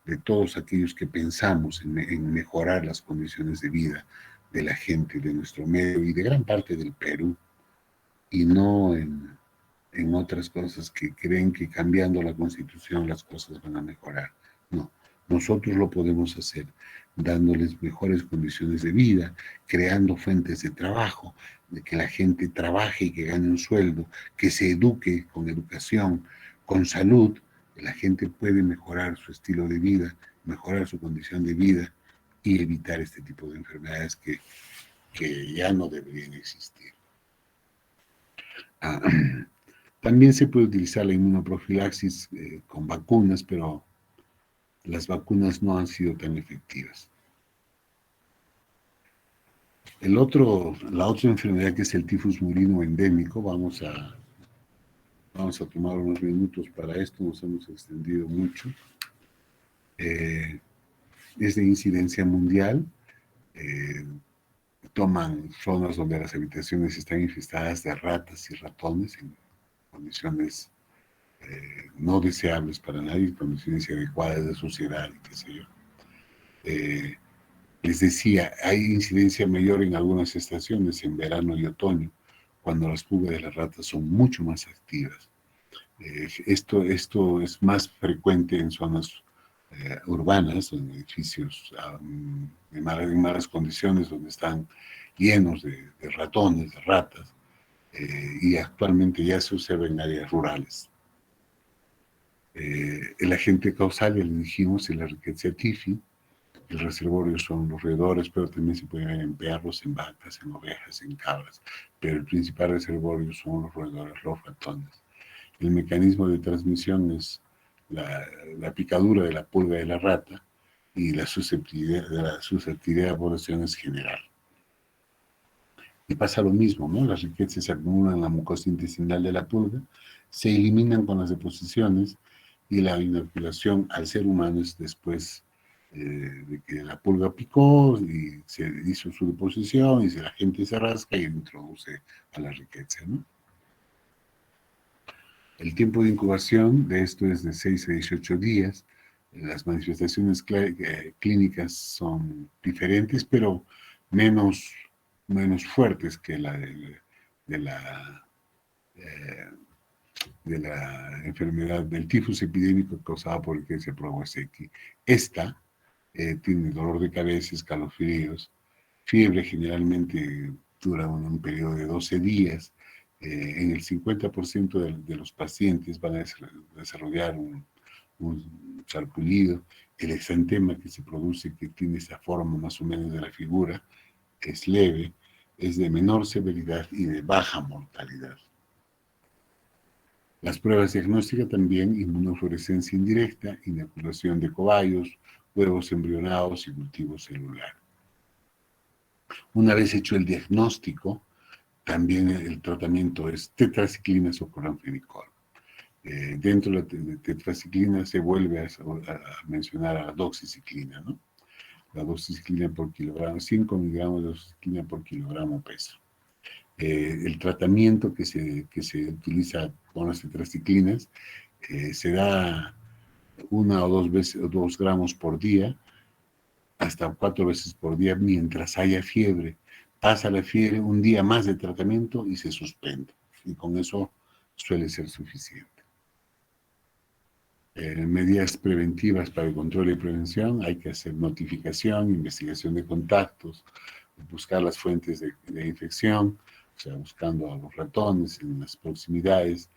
de todos aquellos que pensamos en mejorar las condiciones de vida de la gente de nuestro medio y de gran parte del Perú, y no en otras cosas que creen que cambiando la constitución las cosas van a mejorar. No, nosotros lo podemos hacer dándoles mejores condiciones de vida, creando fuentes de trabajo, de que la gente trabaje y que gane un sueldo, que se eduque con educación, con salud, que la gente puede mejorar su estilo de vida, mejorar su condición de vida y evitar este tipo de enfermedades que ya no deberían existir. También se puede utilizar la inmunoprofilaxis con vacunas, pero las vacunas no han sido tan efectivas. La otra enfermedad que es el tifus murino endémico, vamos a tomar unos minutos para esto, nos hemos extendido mucho. Es de incidencia mundial. Toman zonas donde las habitaciones están infestadas de ratas y ratones en condiciones no deseables para nadie, condiciones inadecuadas de suciedad y qué sé yo. Les decía, hay incidencia mayor en algunas estaciones, en verano y otoño, cuando las fugas de las ratas son mucho más activas. Esto es más frecuente en zonas urbanas, en edificios en malas condiciones, donde están llenos de ratones, de ratas, y actualmente ya se observa en áreas rurales. El agente causal, ya le dijimos, es la Rickettsia tiffi. El reservorio son los roedores, pero también se pueden ver en perros, en vacas, en ovejas, en cabras. Pero el principal reservorio son los roedores, los ratones. El mecanismo de transmisión es la picadura de la pulga de la rata y la susceptibilidad de la población es general. Y pasa lo mismo, ¿no? Las riquezas se acumulan en la mucosa intestinal de la pulga, se eliminan con las deposiciones y la inoculación al ser humano es después de que la pulga picó y se hizo su deposición y si la gente se rasca y introduce a la riqueza, ¿no? El tiempo de incubación de esto es de 6 a 18 días. Las manifestaciones clínicas son diferentes, pero menos, menos fuertes que la de la, eh, de la enfermedad del tifus epidémico causada por el que se Kawasaki. Esta tiene dolor de cabeza, escalofríos, fiebre generalmente dura un periodo de 12 días. En el 50% de los pacientes van a desarrollar un sarpullido. El exantema que se produce, que tiene esa forma más o menos de la figura, es leve, es de menor severidad y de baja mortalidad. Las pruebas diagnósticas también, inmunofluorescencia indirecta, inoculación de cobayos, huevos embrionados y cultivo celular. Una vez hecho el diagnóstico, también el tratamiento es tetraciclina o cloranfenicol. Dentro de la tetraciclina se vuelve a mencionar a la doxiciclina, ¿no? La doxiciclina por kilogramo, 5 miligramos de doxiciclina por kilogramo peso. El tratamiento que se utiliza con las tetraciclinas se da 1 o 2 gramos por día, hasta 4 veces por día mientras haya fiebre. Pasa la fiebre, un día más de tratamiento y se suspende. Y con eso suele ser suficiente. Medidas preventivas para el control y prevención, hay que hacer notificación, investigación de contactos, buscar las fuentes de infección, o sea, buscando a los ratones en las proximidades,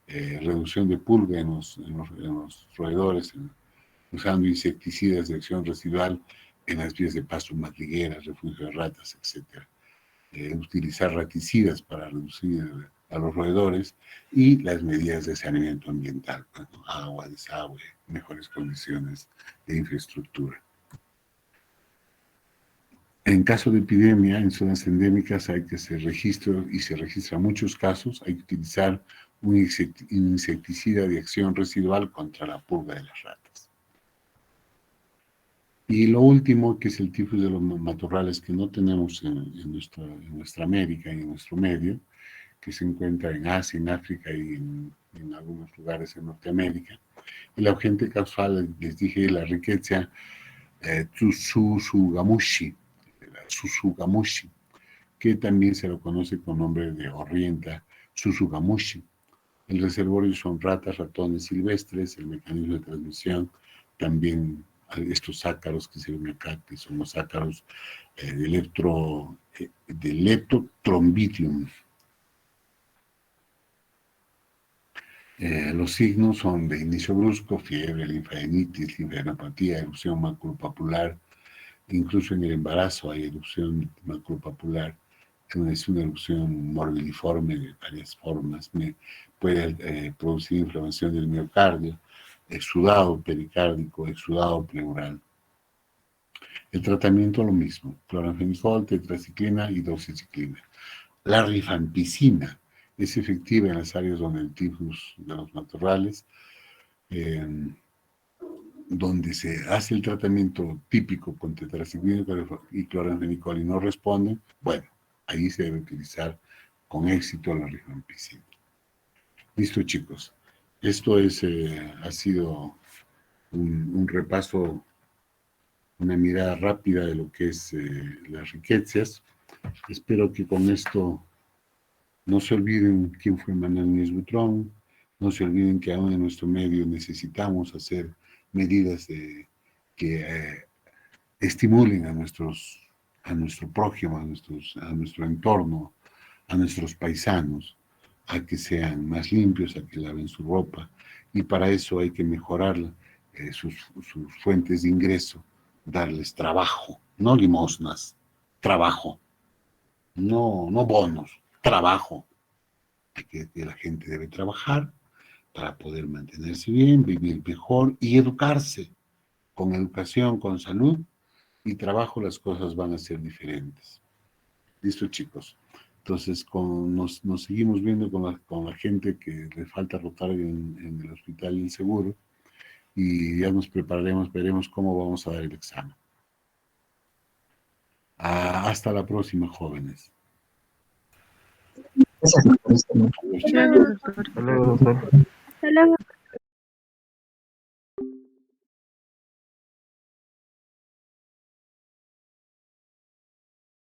reducción de pulga en los roedores, usando insecticidas de acción residual en las vías de paso madrigueras, refugio de ratas, etc. Utilizar raticidas para reducir a los roedores y las medidas de saneamiento ambiental, bueno, agua, desagüe, mejores condiciones de infraestructura. En caso de epidemia, en zonas endémicas hay que hacer registro y se registran muchos casos, hay que utilizar un insecticida de acción residual contra la pulga de las ratas. Y lo último, que es el tifus de los matorrales que no tenemos en nuestra América y en nuestro medio, que se encuentra en Asia, en África y en algunos lugares en Norteamérica. El agente causal, les dije, la riqueza Tsusugamushi, que también se lo conoce con nombre de Orrienta Tsusugamushi. El reservorio son ratas, ratones silvestres, el mecanismo de transmisión, también estos ácaros que se ven acá, que son los ácaros de Leptotrombidium. Los signos son de inicio brusco, fiebre, linfadenitis, linfadenopatía, erupción maculopapular. Incluso en el embarazo hay erupción maculopapular. Es una erupción morbidiforme de varias formas. Puede producir inflamación del miocardio, exudado pericárdico, exudado pleural. El tratamiento lo mismo, cloranfenicol, tetraciclina y doxiciclina. La rifampicina es efectiva en las áreas donde el tifus de los matorrales, donde se hace el tratamiento típico con tetraciclina y cloranfenicol y no responden, bueno, ahí se debe utilizar con éxito la rifampicina. Listo, chicos. Esto ha sido un repaso, una mirada rápida de lo que es las riquezas. Espero que con esto no se olviden quién fue Manuel Núñez Butrón, no se olviden que aún en nuestro medio necesitamos hacer medidas que estimulen a nuestro prójimo, a nuestro entorno, a nuestros paisanos, a que sean más limpios, a que laven su ropa. Y para eso hay que mejorar sus fuentes de ingreso, darles trabajo, no limosnas, trabajo, no bonos, trabajo. Que la gente debe trabajar para poder mantenerse bien, vivir mejor y educarse. Con educación, con salud y trabajo las cosas van a ser diferentes. Listo, chicos. Entonces, nos seguimos viendo con la gente que le falta rotar en el hospital del seguro y ya nos prepararemos, veremos cómo vamos a dar el examen. Hasta la próxima, jóvenes. Gracias, doctor. Adiós, chicos. Gracias, doctor. Hasta luego, doctor. Hasta luego.